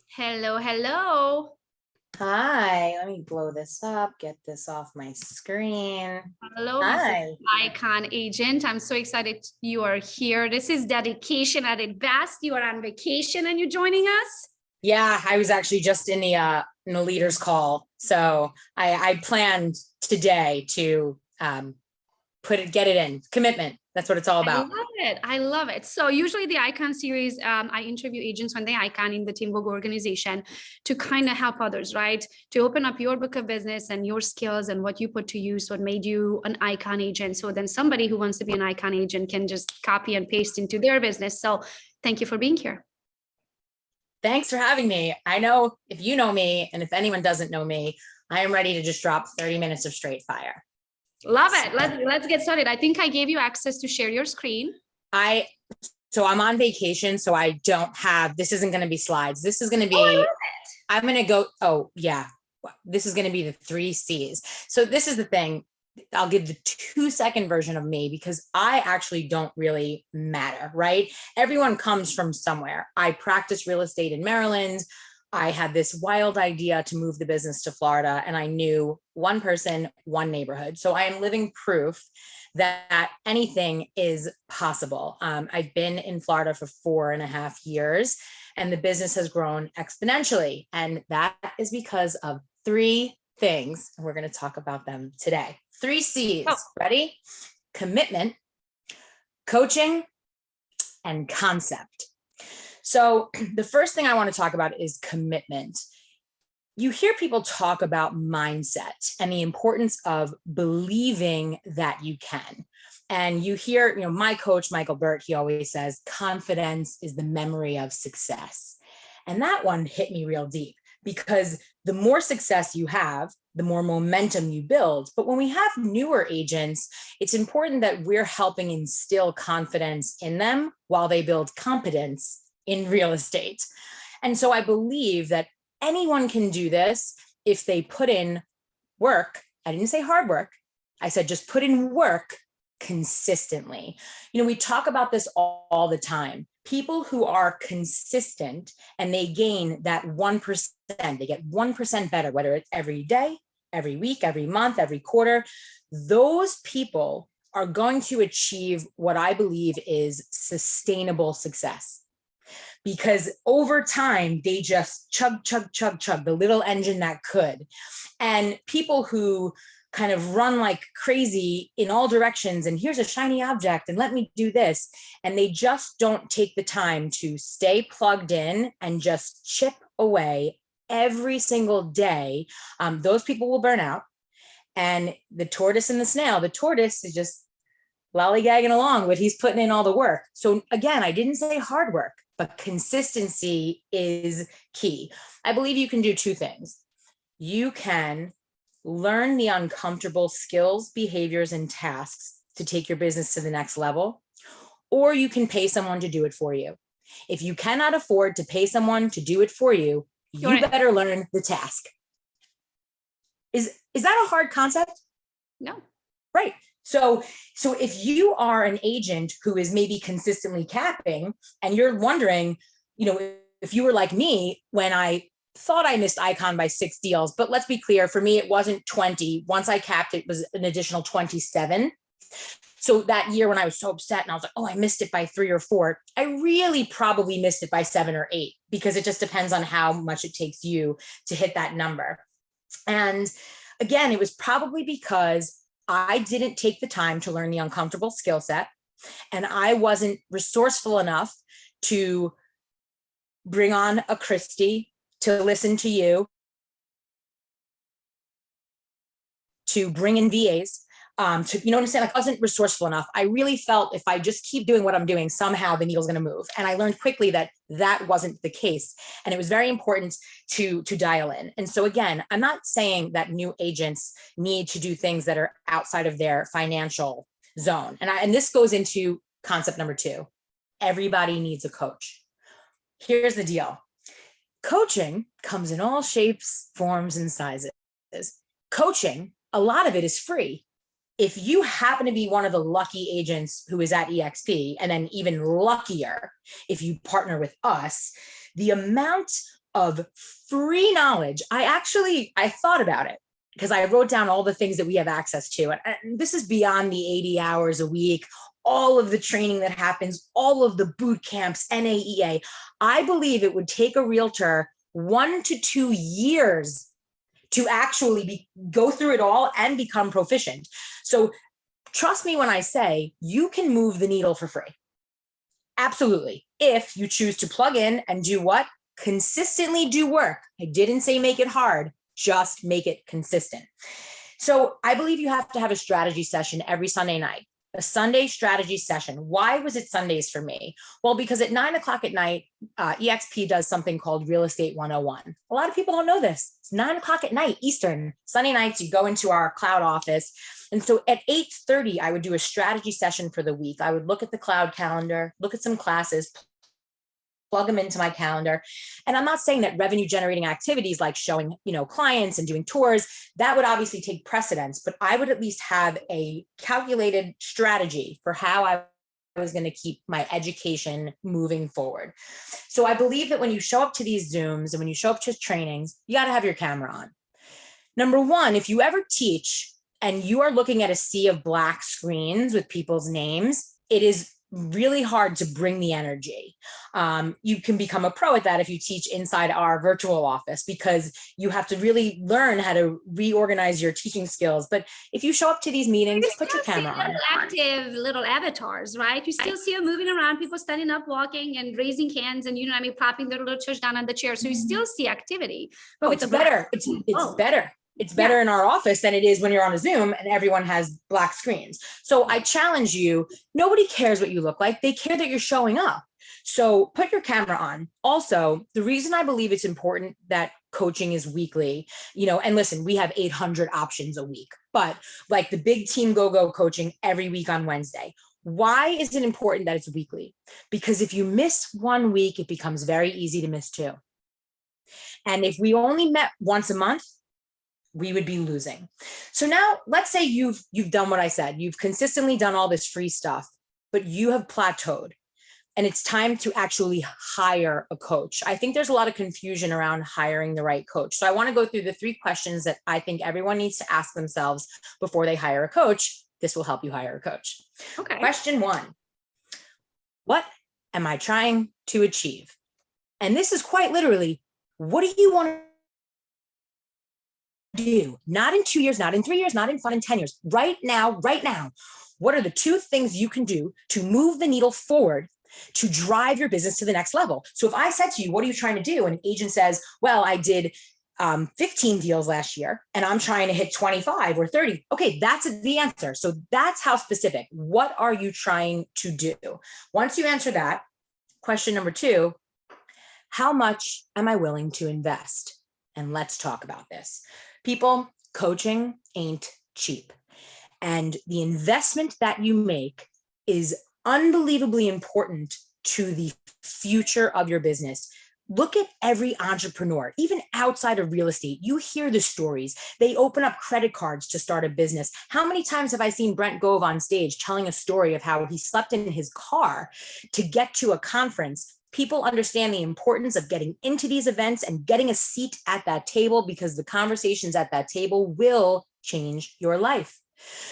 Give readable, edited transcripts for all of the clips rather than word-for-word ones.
Hello, hello. Hi, let me blow this up, get this off my screen. Hello, Mrs. Hi. Icon Agent. I'm so excited you are here. This is dedication at its best. You are on vacation and you're joining us. Yeah, I was actually just in the leaders call. So I planned today to get it in. Commitment. That's what it's all I about. love it. I love it. So usually the Icon series, I interview agents on the Icon in the Team Gogo organization to kind of help others, right? To open up your book of business and your skills and what you put to use, what made you an Icon agent. So then somebody who wants to be an Icon agent can just copy and paste into their business. So thank you for being here. Thanks for having me. I know if you know me and if anyone doesn't know me, I am ready to just drop 30 minutes of straight fire. Love it. Let's get started. I think I gave you access to share your screen. So I'm on vacation, so I don't have, this isn't going to be slides. This is going to be, I love it. I'm going to go, oh yeah, this is going to be the 3 C's. So this is the thing. I'll give the 2-second version of me because I actually don't really matter, right? Everyone comes from somewhere. I practiced real estate in Maryland. I had this wild idea to move the business to Florida, and I knew one person, one neighborhood. So I am living proof that anything is possible. I've been in Florida for 4.5 years, and the business has grown exponentially. And that is because of 3 things. And we're going to talk about them today. 3 C's. Oh. Ready? Commitment, coaching, and concept. So the first thing I want to talk about is commitment. You hear people talk about mindset and the importance of believing that you can. And you hear, my coach, Michael Burt, he always says, confidence is the memory of success. And that one hit me real deep because the more success you have, the more momentum you build. But when we have newer agents, it's important that we're helping instill confidence in them while they build competence in real estate. And so I believe that anyone can do this if they put in work. I didn't say hard work. I said just put in work consistently. We talk about this all the time. People who are consistent and they gain that 1%, they get 1% better, whether it's every day, every week, every month, every quarter. Those people are going to achieve what I believe is sustainable success. Because over time, they just chug, the little engine that could. And people who kind of run like crazy in all directions, and here's a shiny object, and let me do this. And they just don't take the time to stay plugged in and just chip away every single day. Those people will burn out. And the tortoise and the snail, the tortoise is just lollygagging along, but he's putting in all the work. So again, I didn't say hard work, but consistency is key. I believe you can do 2 things. You can learn the uncomfortable skills, behaviors, and tasks to take your business to the next level, or you can pay someone to do it for you. If you cannot afford to pay someone to do it for you, you better learn the task. Is that a hard concept? No. Right. So if you are an agent who is maybe consistently capping and you're wondering, if you were like me when I thought I missed Icon by 6 deals, but let's be clear, for me, it wasn't 20. Once I capped, it was an additional 27. So that year when I was so upset and I was like, oh, I missed it by 3 or 4, I really probably missed it by 7 or 8 because it just depends on how much it takes you to hit that number. And again, it was probably because I didn't take the time to learn the uncomfortable skill set, and I wasn't resourceful enough to bring on a Christy to listen to you, to bring in VAs, to, what I'm saying? Like, I wasn't resourceful enough. I really felt if I just keep doing what I'm doing, somehow the needle's going to move. And I learned quickly that that wasn't the case. And it was very important to dial in. And so again, I'm not saying that new agents need to do things that are outside of their financial zone. And this goes into concept number 2. Everybody needs a coach. Here's the deal. Coaching comes in all shapes, forms, and sizes. Coaching, a lot of it is free. If you happen to be one of the lucky agents who is at EXP, and then even luckier if you partner with us, the amount of free knowledge. I thought about it because I wrote down all the things that we have access to. And this is beyond the 80 hours a week, all of the training that happens, all of the boot camps, NAEA. I believe it would take a realtor 1 to 2 years to actually go through it all and become proficient. So trust me when I say you can move the needle for free. Absolutely. If you choose to plug in and do what? Consistently do work. I didn't say make it hard, just make it consistent. So I believe you have to have a strategy session every Sunday night, a Sunday strategy session. Why was it Sundays for me? Well, because at 9 o'clock at night, EXP does something called Real Estate 101. A lot of people don't know this. It's 9 o'clock at night, Eastern. Sunday nights, you go into our cloud office. And so at 8:30, I would do a strategy session for the week. I would look at the cloud calendar, look at some classes, plug them into my calendar. And I'm not saying that revenue generating activities like showing, clients and doing tours, that would obviously take precedence, but I would at least have a calculated strategy for how I was going to keep my education moving forward. So I believe that when you show up to these Zooms and when you show up to trainings, you got to have your camera on. Number one, if you ever teach and you are looking at a sea of black screens with people's names, it is really hard to bring the energy. You can become a pro at that if you teach inside our virtual office, because you have to really learn how to reorganize your teaching skills. But if you show up to these meetings, put your camera on. Active little avatars, right? You still see them moving around, people standing up, walking and raising hands and, popping their little chairs down on the chair. So you still see activity. But with it's better. It's better. It's better in our office than it is when you're on a Zoom and everyone has black screens. So I challenge you, nobody cares what you look like. They care that you're showing up. So put your camera on. Also, the reason I believe it's important that coaching is weekly, and listen, we have 800 options a week, but like the big team Gogo coaching every week on Wednesday. Why is it important that it's weekly? Because if you miss 1 week, it becomes very easy to miss 2. And if we only met once a month, we would be losing. So now let's say you've done what I said, you've consistently done all this free stuff, but you have plateaued and it's time to actually hire a coach. I think there's a lot of confusion around hiring the right coach. So I want to go through the 3 questions that I think everyone needs to ask themselves before they hire a coach. This will help you hire a coach. Okay. Question 1, what am I trying to achieve? And this is quite literally, what do you want to do? Not in 2 years, not in 3 years, not in 5 and 10 years. Right now, what are the 2 things you can do to move the needle forward to drive your business to the next level? So if I said to you, what are you trying to do? And an agent says, well, I did 15 deals last year and I'm trying to hit 25 or 30. Okay, that's the answer. So that's how specific. What are you trying to do? Once you answer that, question number 2, how much am I willing to invest? And let's talk about this. People, coaching ain't cheap. And the investment that you make is unbelievably important to the future of your business. Look at every entrepreneur, even outside of real estate. You hear the stories. They open up credit cards to start a business. How many times have I seen Brent Gove on stage telling a story of how he slept in his car to get to a conference? People understand the importance of getting into these events and getting a seat at that table, because the conversations at that table will change your life.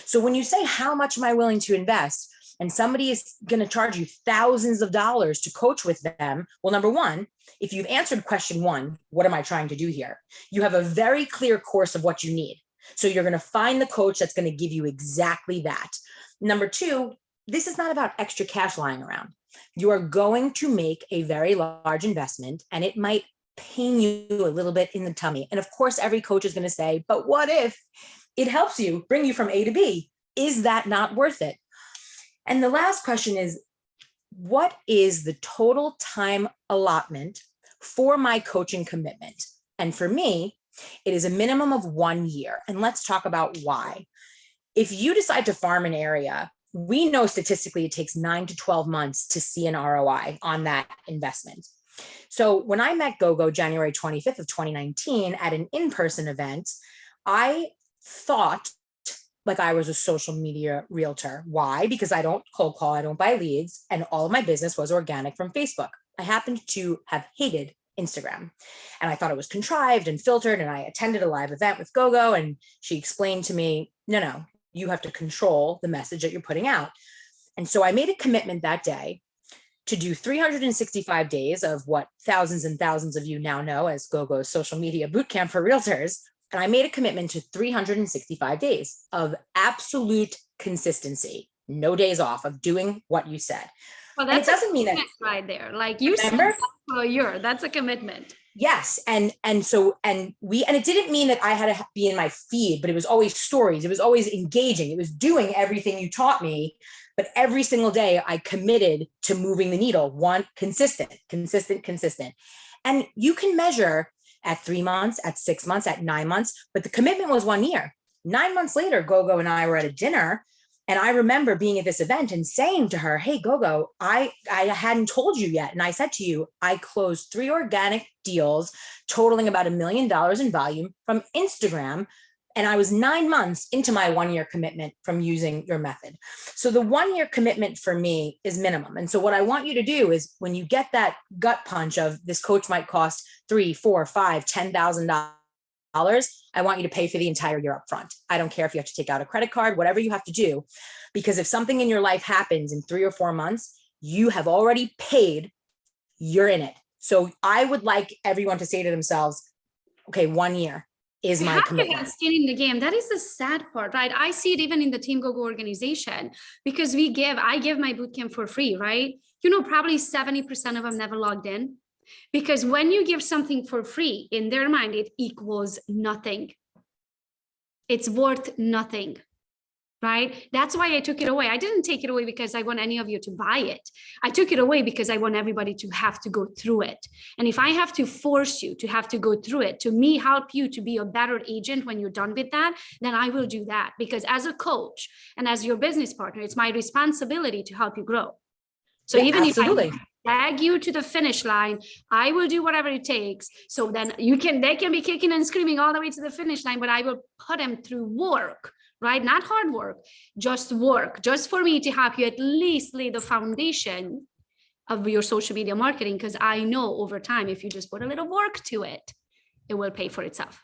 So when you say, how much am I willing to invest? And somebody is going to charge you thousands of dollars to coach with them. Well, number 1, if you've answered question 1, what am I trying to do here? You have a very clear course of what you need. So you're going to find the coach that's going to give you exactly that. Number 2, this is not about extra cash lying around. You are going to make a very large investment and it might pain you a little bit in the tummy. And of course, every coach is going to say, but what if it helps you bring you from A to B? Is that not worth it? And the last question is, what is the total time allotment for my coaching commitment? And for me, it is a minimum of 1 year. And let's talk about why. If you decide to farm an area, we know statistically it takes 9 to 12 months to see an ROI on that investment. So when I met Gogo January 25th of 2019 at an in-person event, I thought like I was a social media realtor. Why? Because I don't cold call, I don't buy leads, and all of my business was organic from Facebook. I happened to have hated Instagram. And I thought it was contrived and filtered. And I attended a live event with Gogo, and she explained to me, no, you have to control the message that you're putting out. And so I made a commitment that day to do 365 days of what thousands and thousands of you now know as Gogo's social media bootcamp for realtors. And I made a commitment to 365 days of absolute consistency, no days off, of doing what you said. Well, and it doesn't mean that right there. Like you said for a year, that's a commitment. Yes. And it didn't mean that I had to be in my feed, but it was always stories. It was always engaging. It was doing everything you taught me. But every single day I committed to moving the needle, consistent. And you can measure at 3 months, at 6 months, at 9 months, but the commitment was 1 year. 9 months later, Gogo and I were at a dinner. And I remember being at this event and saying to her, hey, Gogo, I hadn't told you yet. And I said to you, I closed 3 organic deals totaling about $1 million in volume from Instagram. And I was 9 months into my 1 year commitment from using your method. So the 1 year commitment for me is minimum. And so what I want you to do is when you get that gut punch of this coach might cost $3, $4, $5, $10,000, I want you to pay for the entire year up front. I don't care if you have to take out a credit card, whatever you have to do, because if something in your life happens in 3 or 4 months, you have already paid, you're in it. So I would like everyone to say to themselves, okay, 1 year is my commitment. Skin in the game. That is the sad part, right? I see it even in the Team Gogo organization, because I give my bootcamp for free, right? Probably 70% of them never logged in. Because when you give something for free, in their mind, it equals nothing. It's worth nothing, right? That's why I took it away. I didn't take it away because I want any of you to buy it. I took it away because I want everybody to have to go through it. And if I have to force you to have to go through it, to me, help you to be a better agent when you're done with that, then I will do that. Because as a coach and as your business partner, it's my responsibility to help you grow. So even absolutely. if I drag you to the finish line, I will do whatever it takes. So then they can be kicking and screaming all the way to the finish line, but I will put them through work, right? Not hard work, just work, just for me to help you at least lay the foundation of your social media marketing. Because I know over time, if you just put a little work to it, it will pay for itself.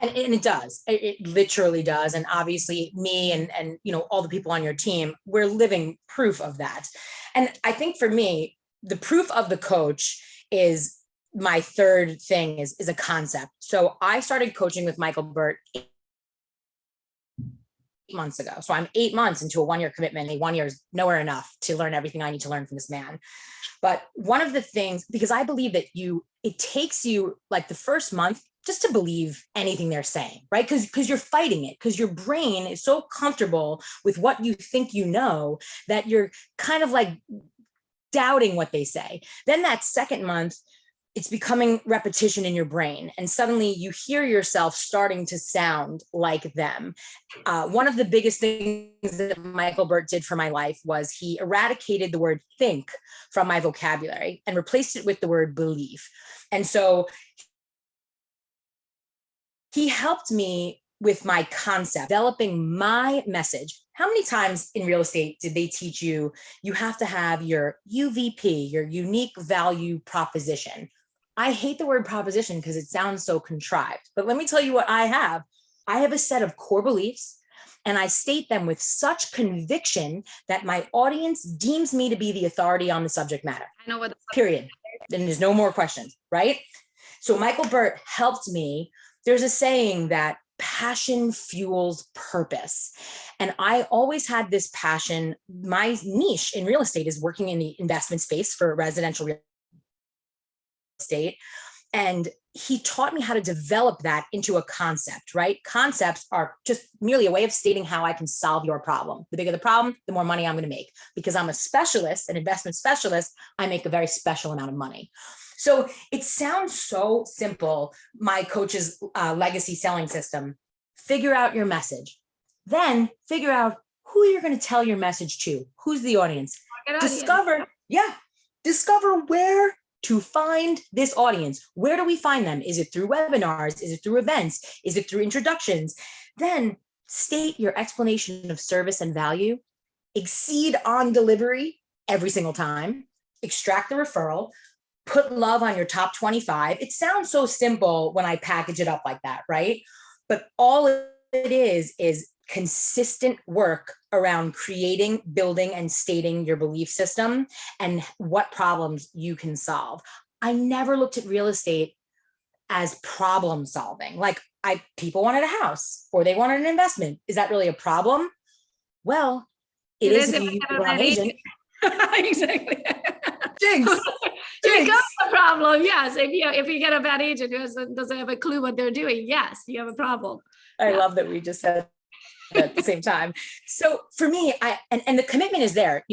And it does. It literally does. And obviously me and all the people on your team, we're living proof of that. And I think for me, the proof of the coach is my third thing is a concept. So I started coaching with Michael Burt 8 months ago. So I'm 8 months into a 1 year commitment. 1 year is nowhere enough to learn everything I need to learn from this man. But one of the things, because I believe that it takes you like the first month just to believe anything they're saying, right? Because you're fighting it, because your brain is so comfortable with what you think you know that you're kind of like doubting what they say. Then that second month, it's becoming repetition in your brain. And suddenly you hear yourself starting to sound like them. One of the biggest things that Michael Burt did for my life was he eradicated the word think from my vocabulary and replaced it with the word believe. And so he helped me with my concept, developing my message. How many times in real estate did they teach you have to have your UVP, your unique value proposition? I hate the word proposition because it sounds so contrived, but let me tell you what I have. I have a set of core beliefs, and I state them with such conviction that my audience deems me to be the authority on the subject matter. I know what. Period. Then there's no more questions, right? So Michael Burt helped me. There's a saying that passion fuels purpose. And I always had this passion. My niche in real estate is working in the investment space for residential real estate. And he taught me how to develop that into a concept, right? Concepts are just merely a way of stating how I can solve your problem. The bigger the problem, the more money I'm going to make. Because I'm a specialist, an investment specialist, I make a very special amount of money. So it sounds so simple, my coach's legacy selling system. Figure out your message. Then figure out who you're going to tell your message to. Who's the audience? Discover where to find this audience. Where do we find them? Is it through webinars? Is it through events? Is it through introductions? Then state your explanation of service and value. Exceed on delivery every single time. Extract the referral. put love on your top 25. It sounds so simple when I package it up like that, right? But all it is consistent work around creating, building, and stating your belief system and what problems you can solve. I never looked at real estate as problem solving. Like people wanted a house or they wanted an investment. Is that really a problem? Well, it is if you use the wrong agent. Exactly. Jinx. It becomes a problem. Yes. If you get a bad agent who doesn't have a clue what they're doing, yes, you have a problem. I love that we just said that at the same time. So for me, and the commitment is there,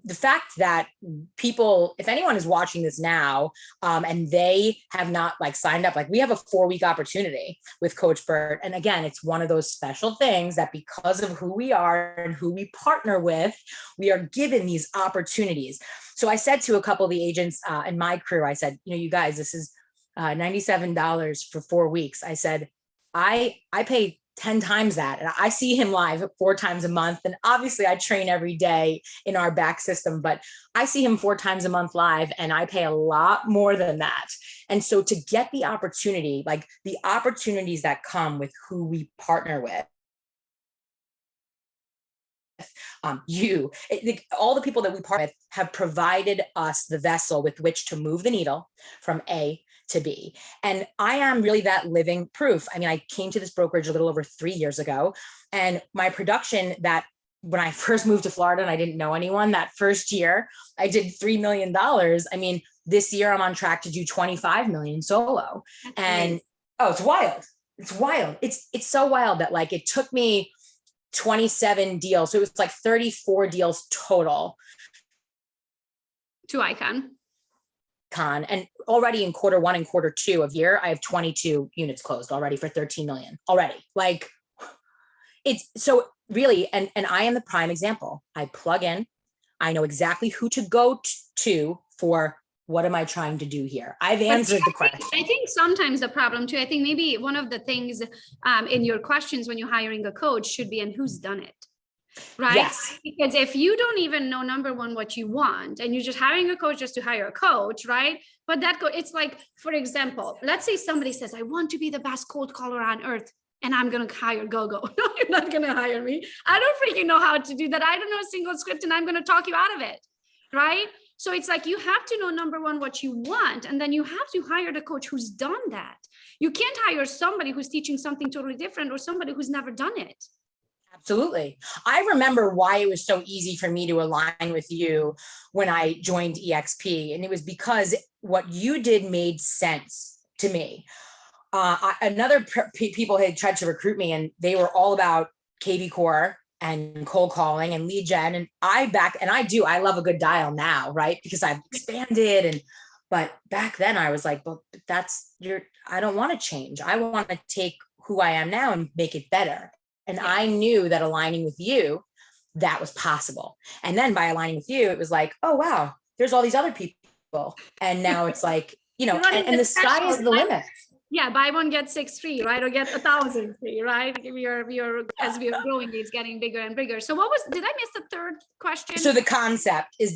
the fact that people, if anyone is watching this now, and they have not signed up, we have a 4-week opportunity with Coach Bert. And again, it's one of those special things that because of who we are and who we partner with, we are given these opportunities. So I said to a couple of the agents in my crew, I said, you guys, this is $97 for 4 weeks. I said, I pay 10 times that. And I see him live 4 times a month. And obviously I train every day in our back system, but I see him 4 times a month live and I pay a lot more than that. And so to get the opportunity, the opportunities that come with who we partner with, all the people that we partner with have provided us the vessel with which to move the needle from A to be. And I am really that living proof. I mean, I came to this brokerage a little over 3 years ago, and my production that when I first moved to Florida and I didn't know anyone, that first year I did $3 million. I mean, this year I'm on track to do 25 million solo. That's and nice. Oh, it's wild. It's wild. It's so wild that it took me 27 deals. So it was 34 deals total. To Icon. And already in Q1 and Q2 of year, I have 22 units closed already for 13 million already. It's so really, and I am the prime example. I plug in, I know exactly who to go to for what am I trying to do here? I've answered the question. I think sometimes the problem too, I think maybe one of the things in your questions when you're hiring a coach should be, and who's done it? Right? Yes. Because if you don't even know, number one, what you want, and you're just hiring a coach just to hire a coach, right? But it's for example, let's say somebody says, I want to be the best cold caller on earth, and I'm going to hire Gogo. No, you're not going to hire me. I don't freaking know how to do that. I don't know a single script, and I'm going to talk you out of it. Right? So it's you have to know, number one, what you want, and then you have to hire the coach who's done that. You can't hire somebody who's teaching something totally different or somebody who's never done it. Absolutely. I remember why it was so easy for me to align with you when I joined EXP. And it was because what you did made sense to me. People had tried to recruit me and they were all about KV Core and cold calling and lead gen. And I love a good dial now, right? Because I've expanded but back then I was well, I don't want to change. I want to take who I am now and make it better. And I knew that aligning with you, that was possible. And then by aligning with you, it was oh, wow, there's all these other people. And now it's and the sky is the limit. Yeah, buy one, get 6 free, right? Or get 1,000 free, right? As we are growing, it's getting bigger and bigger. So did I miss the third question? So the concept is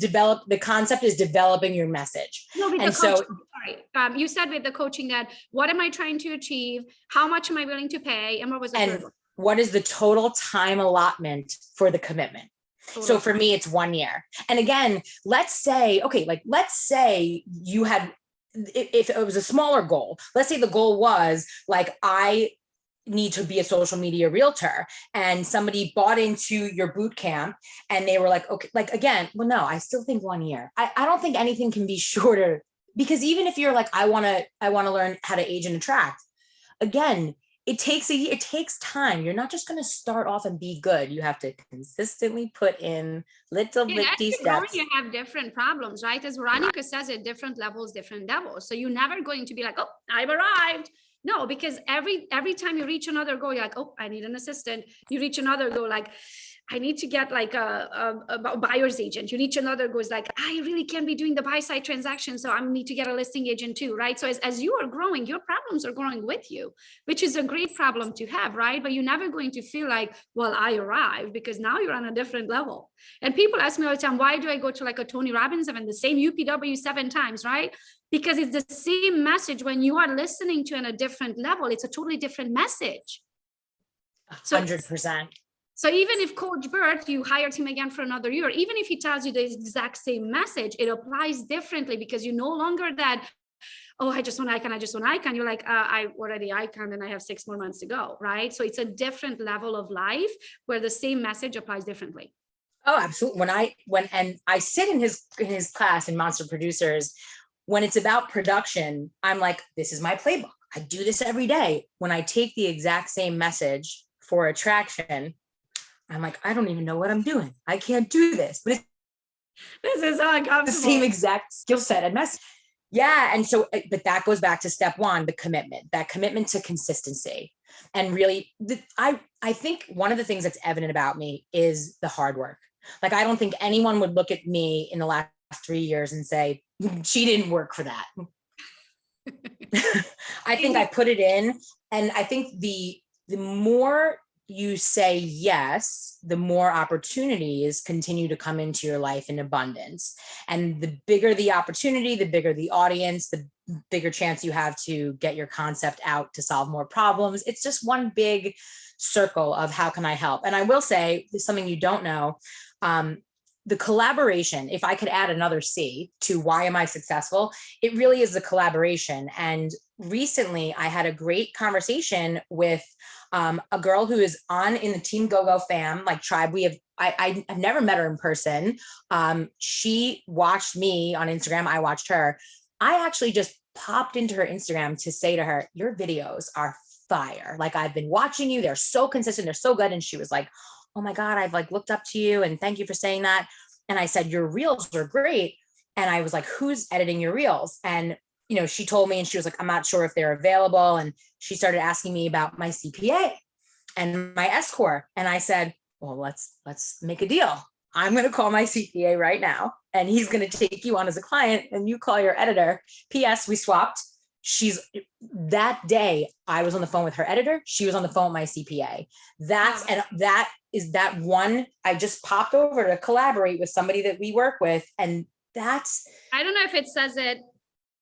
developing your message. No, with sorry. You said with the coaching that, what am I trying to achieve? How much am I willing to pay? And what was the third one? What is the total time allotment for the commitment? So for me, it's 1 year. And again, let's say you had, if it was a smaller goal, let's say the goal was I need to be a social media realtor, and somebody bought into your boot camp and they were okay, again, well, no, I still think 1 year. I don't think anything can be shorter, because even if you're I want to learn how to age and attract, again, it takes time. You're not just going to start off and be good. You have to consistently put in little bitty steps. You have different problems, right? As Veronica says, at different levels. So you're never going to be oh, I've arrived. No, because every time you reach another goal, you're oh, I need an assistant. You reach another goal, I need to get like a buyer's agent. You need to another goes like, I really can't be doing the buy side transaction. So I need to get a listing agent too, right? So as you are growing, your problems are growing with you, which is a great problem to have, right? But you're never going to feel like, well, I arrived, because now you're on a different level. And people ask me all the time, why do I go to like a Tony Robbins event, the same UPW 7 times, right? Because it's the same message. When you are listening to on a different level, it's a totally different message. 100%. So even if Coach Bert, you hired him again for another year, even if he tells you the exact same message, it applies differently, because you no longer that, oh, I just want icon, I just want icon. You're like, I already icon and I have 6 more months to go, right? So it's a different level of life where the same message applies differently. Oh, absolutely. When I sit in his class in Monster Producers, when it's about production, I'm like, this is my playbook. I do this every day. When I take the exact same message for attraction, I'm like, I don't even know what I'm doing. I can't do this, but this is uncomfortable. The same exact skill set and message. Yeah. And so, but that goes back to step one, the commitment, that commitment to consistency. And really, I think one of the things that's evident about me is the hard work. Like, I don't think anyone would look at me in the last 3 years and say, she didn't work for that. I think I put it in. And I think the more you say yes, the more opportunities continue to come into your life in abundance. And the bigger the opportunity, the bigger the audience, the bigger chance you have to get your concept out to solve more problems. It's just one big circle of how can I help? And I will say, there's something you don't know. The collaboration, if I could add another C to why am I successful, it really is the collaboration. And recently I had a great conversation with a girl who is in the Team Gogo fam, like tribe. I've never met her in person. She watched me on Instagram. I watched her. I actually just popped into her Instagram to say to her, your videos are fire. Like, I've been watching you. They're so consistent. They're so good. And she was like, oh my God, I've like looked up to you. And thank you for saying that. And I said, your reels are great. And I was like, who's editing your reels? And, she told me, and she was like, I'm not sure if they're available. And she started asking me about my CPA and my S Corp. And I said, well, let's make a deal. I'm going to call my CPA right now, and he's going to take you on as a client, and you call your editor. P.S. We swapped. That day I was on the phone with her editor. She was on the phone with my CPA. That is that one. I just popped over to collaborate with somebody that we work with. And I don't know if it says it.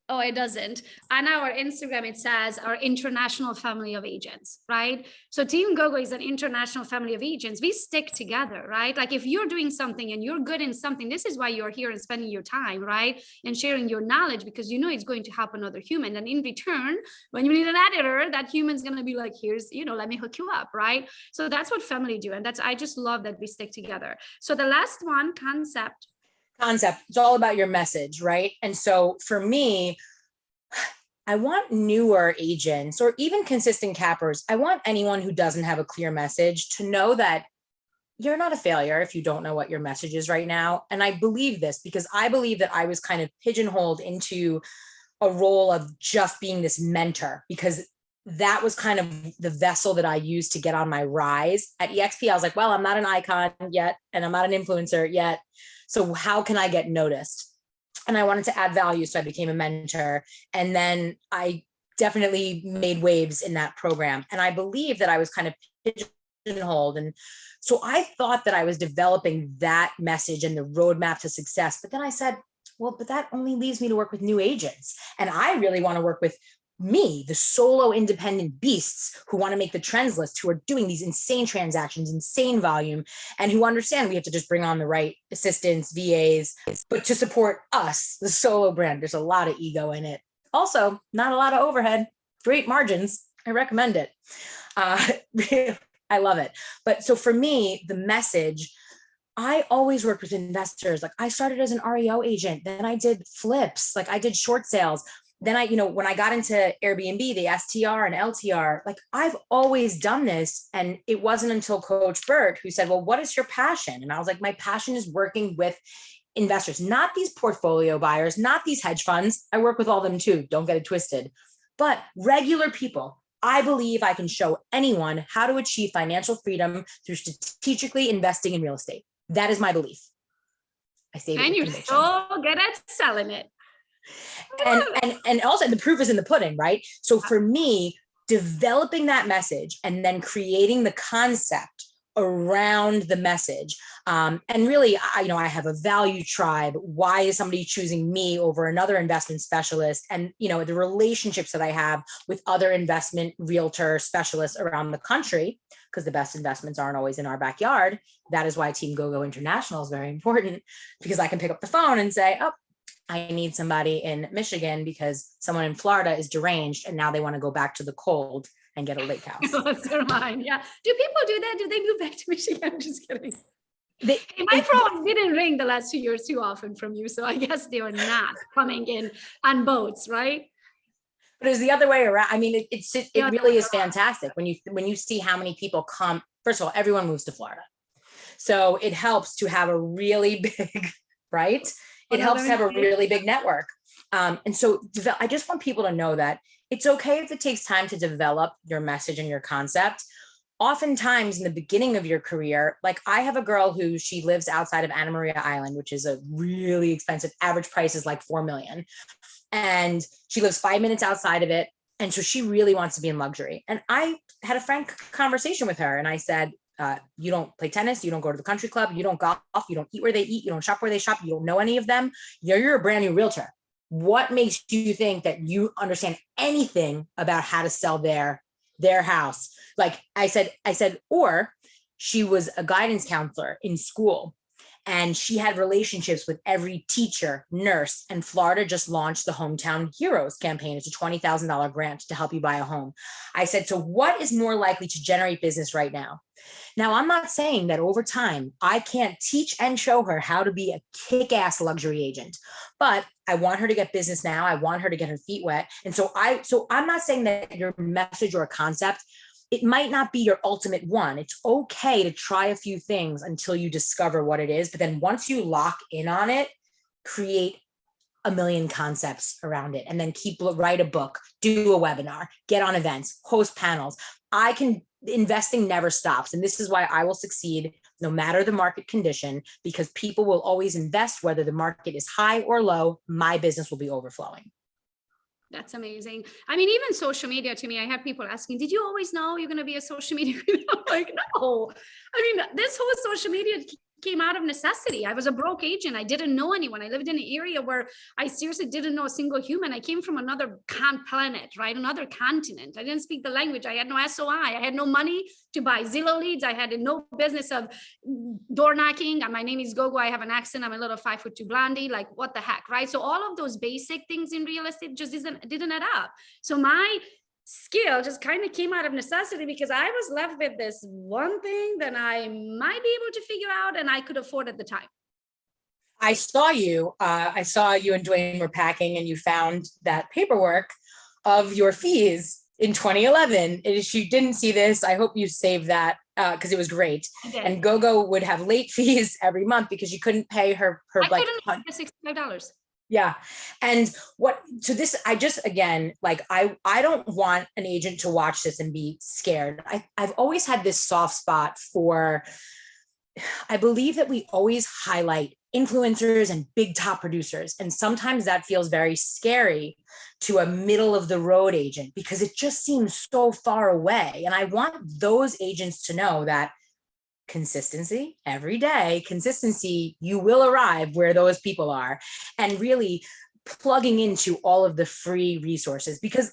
Oh, it doesn't. On our Instagram, it says our international family of agents, right? So Team Gogo is an international family of agents. We stick together, right? Like, if you're doing something and you're good in something, this is why you're here and spending your time, right? And sharing your knowledge, because it's going to help another human. And in return, when you need an editor, that human's going to be like, here's, let me hook you up, right? So that's what family do. And I just love that we stick together. So the last one, concept. It's all about your message, right? And so for me, I want newer agents or even consistent cappers. I want anyone who doesn't have a clear message to know that you're not a failure if you don't know what your message is right now. And I believe this because I believe that I was kind of pigeonholed into a role of just being this mentor, because that was kind of the vessel that I used to get on my rise. At EXP, I was like, well, I'm not an icon yet, and I'm not an influencer yet. So how can I get noticed? And I wanted to add value. So I became a mentor. And then I definitely made waves in that program. And I believe that I was kind of pigeonholed. And so I thought that I was developing that message and the roadmap to success. But then I said, well, but that only leaves me to work with new agents. And I really want to work with me, the solo independent beasts who want to make the trends list, who are doing these insane transactions, insane volume, and who understand we have to just bring on the right assistants, VAs, but to support us, the solo brand. There's a lot of ego in it. Also, not a lot of overhead, great margins. I recommend it. I love it. But so for me, the message, I always work with investors. Like, I started as an REO agent, then I did flips, like I did short sales. Then when I got into Airbnb, the STR and LTR, like I've always done this. And it wasn't until Coach Bert who said, well, what is your passion? And I was like, my passion is working with investors, not these portfolio buyers, not these hedge funds. I work with all of them too. Don't get it twisted, but regular people I believe I can show anyone how to achieve financial freedom through strategically investing in real estate. That is my belief. I say it And with you're conviction. so good at selling it. And also the proof is in the pudding, right? So for me, developing that message and then creating the concept around the message. And really, I have a value tribe. Why is somebody choosing me over another investment specialist? And, the relationships that I have with other investment realtor specialists around the country, because the best investments aren't always in our backyard. That is why Team Gogo International is very important, because I can pick up the phone and say, oh, I need somebody in Michigan because someone in Florida is deranged and now they want to go back to the cold and get a lake house. Lost their mind. Yeah. Do people do that? Do they move back to Michigan? I'm just kidding. Hey, my phone didn't ring the last 2 years too often from you. So I guess they are not coming in on boats, right? But it was the other way around. I mean, it really is fantastic when you see how many people come. First of all, everyone moves to Florida. So it helps to have a really big, right? It helps to have a really big network. And so I just want people to know that it's okay if it takes time to develop your message and your concept. Oftentimes in the beginning of your career, like I have a girl who she lives outside of Anna Maria Island, which is a really expensive, average price is like 4 million. And she lives 5 minutes outside of it. And so she really wants to be in luxury. And I had a frank conversation with her and I said, you don't play tennis, you don't go to the country club, you don't golf, you don't eat where they eat, you don't shop where they shop, you don't know any of them. You're a brand new realtor. What makes you think that you understand anything about how to sell their house? Like I said, or she was a guidance counselor in school and she had relationships with every teacher, nurse, and Florida just launched the Hometown Heroes campaign. It's a $20,000 grant to help you buy a home. I said, so what is more likely to generate business right now? Now, I'm not saying that over time, I can't teach and show her how to be a kick-ass luxury agent, but I want her to get business now. I want her to get her feet wet. And so I'm not saying that your message or a concept, it might not be your ultimate one. It's okay to try a few things until you discover what it is. But then once you lock in on it, create a million concepts around it, and then write a book, do a webinar, get on events, host panels. Investing never stops. And this is why I will succeed no matter the market condition, because people will always invest, whether the market is high or low, my business will be overflowing. That's amazing. I mean, even social media to me, I have people asking, did you always know you're going to be a social media? I'm like, no. I mean, this whole social media came out of necessity. I was a broke agent. I didn't know anyone. I lived in an area where I seriously didn't know a single human. I came from another planet, right? Another continent. I didn't speak the language. I had no SOI. I had no money to buy Zillow leads. I had no business of door knocking. My name is Gogo. I have an accent. I'm a little 5'2" blondie. Like what the heck, right? So all of those basic things in real estate just didn't add up. So my skill just kind of came out of necessity because I was left with this one thing that I might be able to figure out and I could afford at the time. I saw you and Dwayne were packing and you found that paperwork of your fees in 2011. If you didn't see this, I hope you saved that because it was great. And Gogo would have late fees every month because you couldn't pay her I couldn't pay $65. Yeah. And I just, again, like, I don't want an agent to watch this and be scared. I've always had this soft spot for, I believe that we always highlight influencers and big top producers. And sometimes that feels very scary to a middle of the road agent because it just seems so far away. And I want those agents to know that consistency every day, you will arrive where those people are, and really plugging into all of the free resources. Because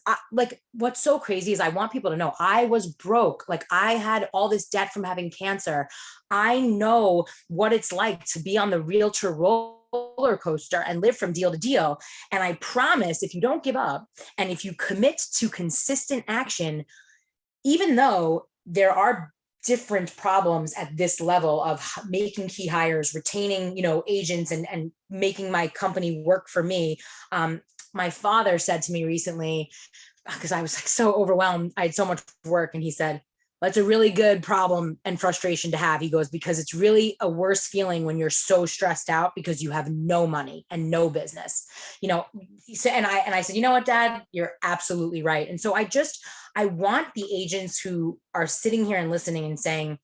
what's so crazy is I want people to know I was broke. Like I had all this debt from having cancer. I know what it's like to be on the realtor roller coaster and live from deal to deal. And I promise if you don't give up and if you commit to consistent action, even though there are different problems at this level of making key hires, retaining, agents and making my company work for me. My father said to me recently, because I was like so overwhelmed, I had so much work. And he said, That's a really good problem and frustration to have. He goes, because it's really a worse feeling when you're so stressed out because you have no money and no business, you know. And I said, you know what, Dad, you're absolutely right. And so I want the agents who are sitting here and listening and saying,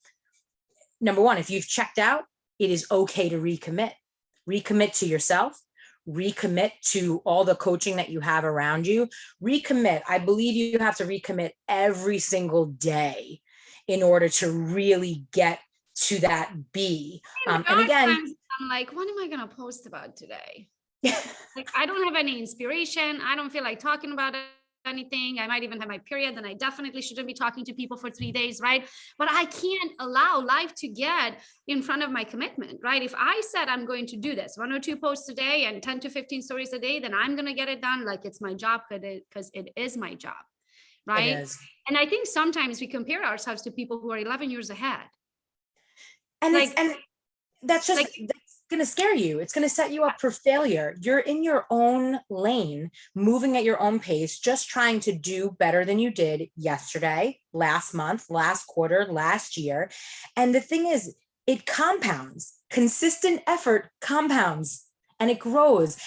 number one, if you've checked out, it is okay to recommit to yourself, recommit to all the coaching that you have around you, recommit. I believe you have to recommit every single day in order to really get to that B. And again, I'm like, what am I going to post about today? Like, I don't have any inspiration. I don't feel like talking about anything. I might even have my period, then I definitely shouldn't be talking to people for 3 days, right? But I can't allow life to get in front of my commitment, right? If I said I'm going to do this 1 or 2 posts a day and 10 to 15 stories a day, then I'm going to get it done like it's my job, because it is my job, right? And I think sometimes we compare ourselves to people who are 11 years ahead. And that's just like, that's going to scare you. It's going to set you up for failure. You're in your own lane, moving at your own pace, just trying to do better than you did yesterday, last month, last quarter, last year. And the thing is, it compounds. Consistent effort compounds. And it grows.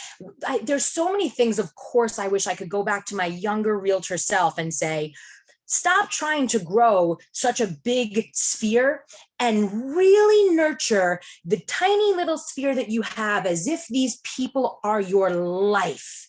There's so many things, of course, I wish I could go back to my younger realtor self and say, stop trying to grow such a big sphere and really nurture the tiny little sphere that you have as if these people are your life.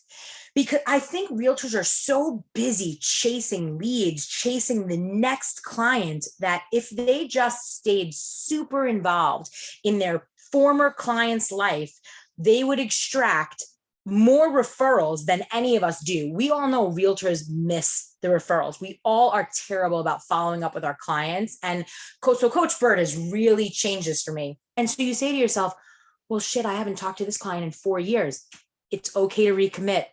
Because I think realtors are so busy chasing leads, chasing the next client, that if they just stayed super involved in their former client's life, they would extract more referrals than any of us do. We all know realtors miss the referrals. We all are terrible about following up with our clients. And Coach Bird has really changed this for me. And so you say to yourself, well, shit, I haven't talked to this client in 4 years. It's okay to recommit.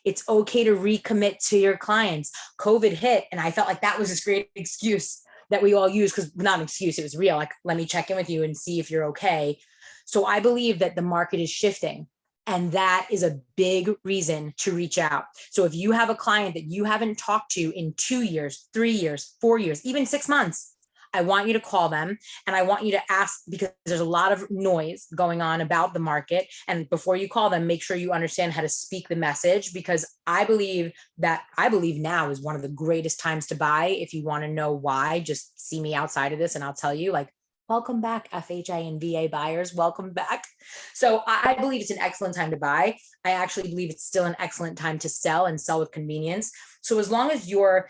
It's okay to recommit to your clients. COVID hit, and I felt like that was this great excuse that we all use, because not an excuse, it was real. Like, let me check in with you and see if you're okay. So I believe that the market is shifting. And that is a big reason to reach out. So if you have a client that you haven't talked to in 2 years, 3 years, 4 years, even 6 months, I want you to call them and I want you to ask, because there's a lot of noise going on about the market. And before you call them, make sure you understand how to speak the message, because I believe now is one of the greatest times to buy. If you want to know why, just see me outside of this and I'll tell you, like, welcome back, FHA and VA buyers, welcome back. So I believe it's an excellent time to buy. I actually believe it's still an excellent time to sell, and sell with convenience. So as long as you're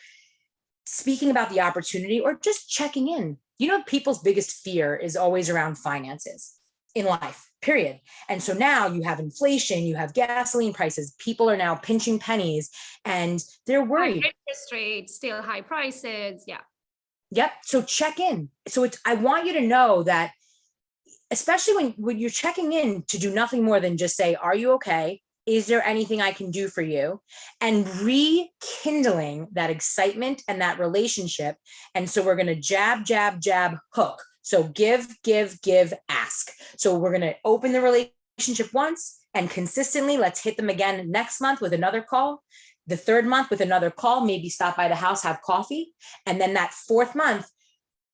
speaking about the opportunity or just checking in, you know, people's biggest fear is always around finances in life, period. And so now you have inflation, you have gasoline prices, people are now pinching pennies and they're worried. High interest rates, still high prices. Yeah. Yep. So check in. So I want you to know that, especially when you're checking in, to do nothing more than just say, are you okay? Is there anything I can do for you? And rekindling that excitement and that relationship. And so we're going to jab, jab, jab, hook. So give, ask. So we're going to open the relationship once, and consistently, let's hit them again next month with another call. The third month with another call, maybe stop by the house, have coffee. And then that fourth month,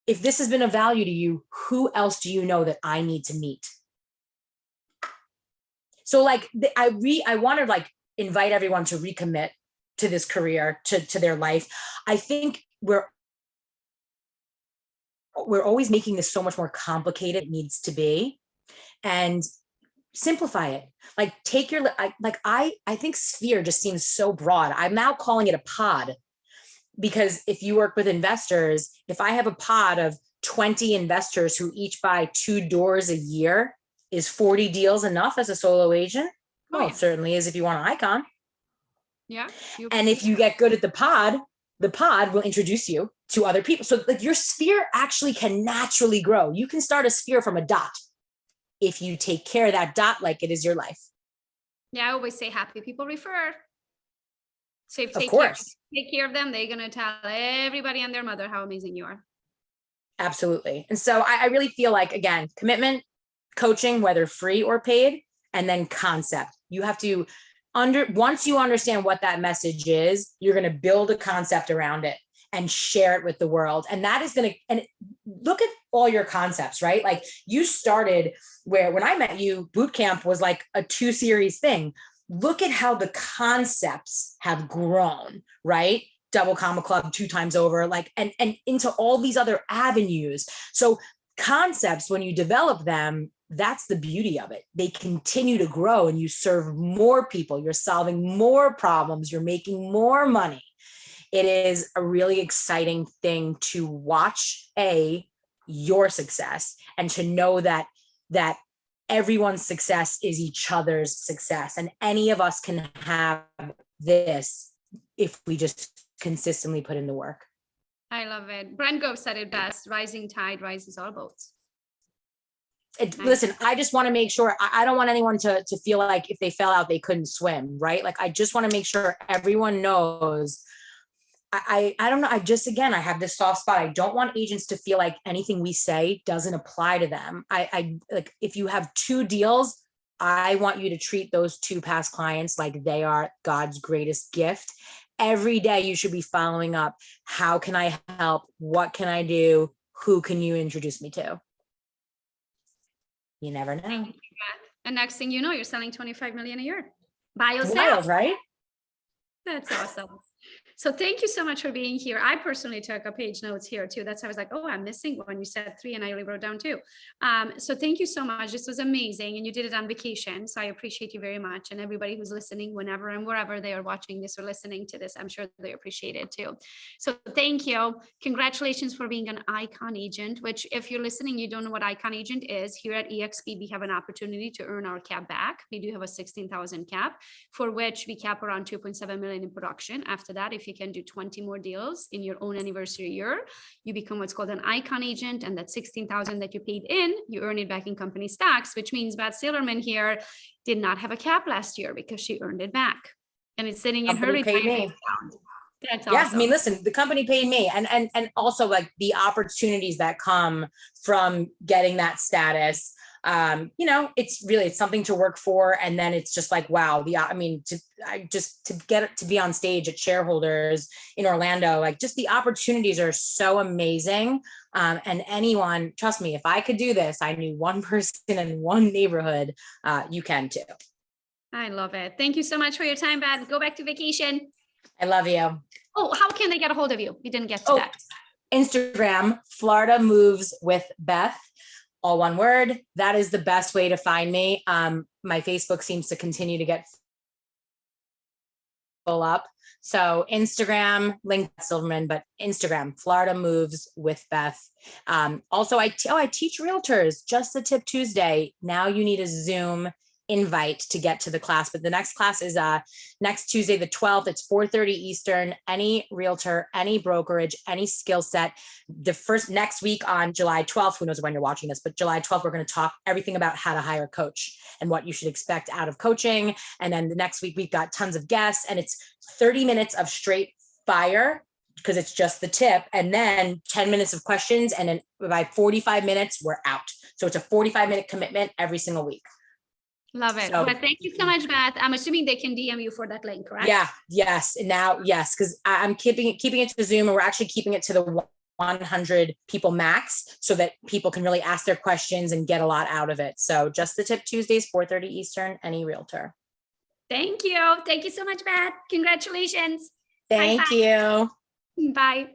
if this has been of value to you, who else do you know that I need to meet? So like, I want to like invite everyone to recommit to this career, to their life. I think we're always making this so much more complicated. It needs to be. And simplify it. Like take your, I think sphere just seems so broad. I'm now calling it a pod, because if you work with investors, if I have a pod of 20 investors who each buy 2 doors a year, is 40 deals enough as a solo agent? Well, it certainly is if you want an icon. Yeah. And if you get good at the pod will introduce you to other people. So like your sphere actually can naturally grow. You can start a sphere from a dot if you take care of that dot like it is your life. Yeah, I always say happy people refer. So if of take course. Take care of them, they're going to tell everybody and their mother how amazing you are. Absolutely. And so I really feel like, again, commitment, coaching, whether free or paid, and then concept. You have to once you understand what that message is, you're going to build a concept around it. and share it with the world. And that is going to, and look at all your concepts, right? Like you started where, when I met you, bootcamp was like a 2-series thing. Look at how the concepts have grown, right? Double comma club 2 times over, like, and into all these other avenues. So concepts, when you develop them, that's the beauty of it. They continue to grow and you serve more people. You're solving more problems. You're making more money. It is a really exciting thing to watch your success and to know that everyone's success is each other's success. And any of us can have this if we just consistently put in the work. I love it. Brent Gove said it best: rising tide rises all boats. Listen, I just want to make sure, I don't want anyone to feel like if they fell out, they couldn't swim, right? Like, I just want to make sure everyone knows. I don't know. I have this soft spot. I don't want agents to feel like anything we say doesn't apply to them. I like, if you have 2 deals, I want you to treat those 2 past clients like they are God's greatest gift. Every day you should be following up. How can I help? What can I do? Who can you introduce me to? You never know. And next thing you know, you're selling 25 million a year by yourself. Wild, right? That's awesome. So thank you so much for being here. I personally took a page notes here too. That's how I was like, oh, I'm missing one. You said 3 and I really wrote down 2. So thank you so much. This was amazing. And you did it on vacation. So I appreciate you very much. And everybody who's listening, whenever and wherever they are watching this or listening to this, I'm sure they appreciate it too. So thank you. Congratulations for being an icon agent, which if you're listening, you don't know what icon agent is. Here at EXP, we have an opportunity to earn our cap back. We do have a 16,000 cap, for which we cap around 2.7 million in production. After that, if you can do 20 more deals in your own anniversary year, you become what's called an icon agent, and that 16,000 that you paid in, you earn it back in company stocks, which means Beth Silverman here did not have a cap last year because she earned it back, and it's sitting in her retirement account. That's awesome. Yeah, I mean, listen, the company paid me, and also like the opportunities that come from getting that status. It's something to work for. And then it's just like, wow, to get to be on stage at shareholders in Orlando, like just the opportunities are so amazing. And anyone, trust me, if I could do this, I knew one person in one neighborhood, you can too. I love it. Thank you so much for your time, Beth. Go back to vacation. I love you. Oh, how can they get a hold of you? We didn't get to that. Instagram, Florida Moves with Beth. All one word. That is the best way to find me. My Facebook seems to continue to get full up. So Instagram, link Silverman, but Instagram, Florida Moves with Beth. Also, I teach realtors, Just the Tip Tuesday. Now you need a Zoom invite to get to the class, but the next class is next Tuesday, the 12th. It's 4:30 Eastern. Any realtor, any brokerage, any skill set. The first next week on July 12th, who knows when you're watching this, but July 12th, we're going to talk everything about how to hire a coach and what you should expect out of coaching. And then the next week, we've got tons of guests, and it's 30 minutes of straight fire because it's just the tip, and then 10 minutes of questions. And then by 45 minutes, we're out. So it's a 45-minute commitment every single week. Love it. So, but thank you so much, Beth. I'm assuming they can DM you for that link, correct? Yeah. Yes. Now, yes, because I'm keeping it to Zoom, and we're actually keeping it to the 100 people max so that people can really ask their questions and get a lot out of it. So Just the Tip Tuesdays, 4:30 Eastern, any realtor. Thank you. Thank you so much, Beth. Congratulations. Thank you. Bye.